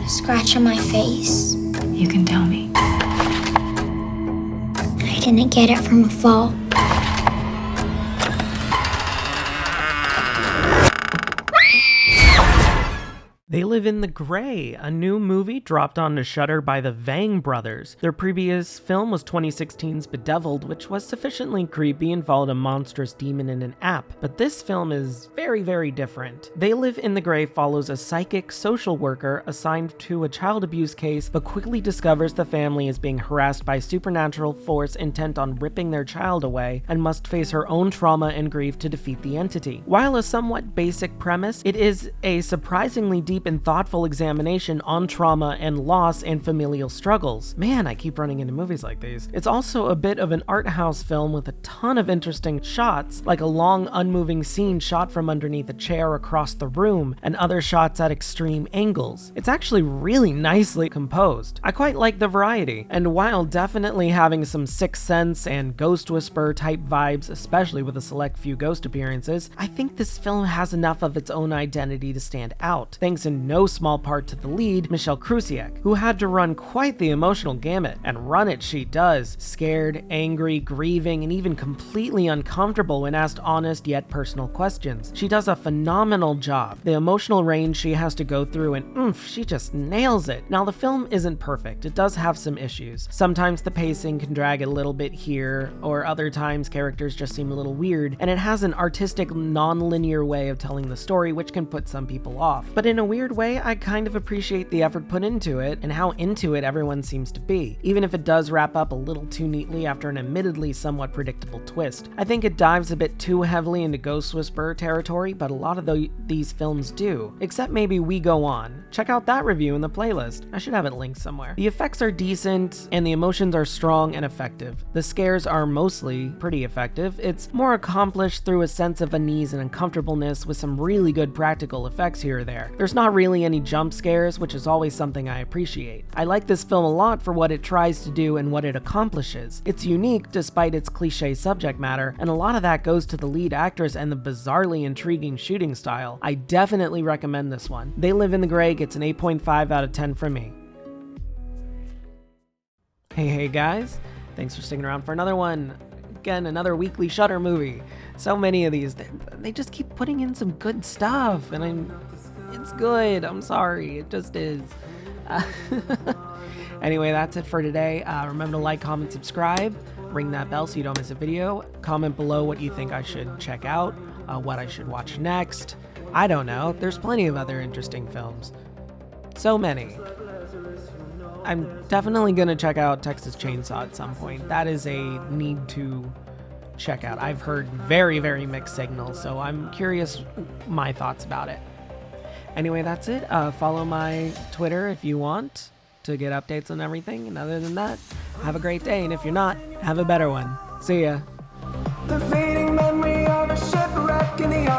Scratch on my face. You can tell me. I didn't get it from a fall. They Live in the Gray, a new movie dropped onto Shudder by the Vang brothers. Their previous film was 2016's Bedeviled, which was sufficiently creepy and followed a monstrous demon in an app. But this film is very, very different. They Live in the Gray follows a psychic social worker assigned to a child abuse case, but quickly discovers the family is being harassed by supernatural force intent on ripping their child away, and must face her own trauma and grief to defeat the entity. While a somewhat basic premise, it is a surprisingly deep and thoughtful examination on trauma and loss and familial struggles. Man, I keep running into movies like these. It's also a bit of an art house film with a ton of interesting shots, like a long unmoving scene shot from underneath a chair across the room, and other shots at extreme angles. It's actually really nicely composed. I quite like the variety, and while definitely having some Sixth Sense and Ghost Whisperer type vibes, especially with a select few ghost appearances, I think this film has enough of its own identity to stand out, thanks in no small part to the lead, Michelle Krusiek, who had to run quite the emotional gamut, and run it she does, scared, angry, grieving, and even completely uncomfortable when asked honest yet personal questions. She does a phenomenal job. The emotional range she has to go through, and she just nails it. Now, the film isn't perfect. It does have some issues. Sometimes the pacing can drag a little bit here, or other times characters just seem a little weird, and it has an artistic, non-linear way of telling the story, which can put some people off. But in a weird way, I kind of appreciate the effort put into it and how into it everyone seems to be, even if it does wrap up a little too neatly after an admittedly somewhat predictable twist. I think it dives a bit too heavily into Ghost Whisperer territory, but a lot of these films do, except maybe We Go On. Check out that review in the playlist. I should have it linked somewhere. The effects are decent, and the emotions are strong and effective. The scares are mostly pretty effective. It's more accomplished through a sense of unease and uncomfortableness with some really good practical effects here or there. There's not really any jump scares, which is always something I appreciate. I like this film a lot for what it tries to do and what it accomplishes. It's unique despite its cliche subject matter, and a lot of that goes to the lead actress and the bizarrely intriguing shooting style. I definitely recommend this one. They Live in the Gray gets an 8.5 out of 10 from me. Hey guys, thanks for sticking around for another one. Again, another weekly Shudder movie. So many of these, they just keep putting in some good stuff, and it's good. I'm sorry, it just is. Anyway, that's it for today. Remember to like, comment, subscribe, ring that bell so you don't miss a video. Comment below what you think I should check out, what I should watch next. I don't know. There's plenty of other interesting films. So many. I'm definitely gonna check out Texas Chainsaw at some point. That is a need to check out. I've heard very, very mixed signals, so I'm curious my thoughts about it. Anyway, that's it. Follow my Twitter if you want to get updates on everything. And other than that, have a great day. And if you're not, have a better one. See ya. The fading memory of a shipwreck in the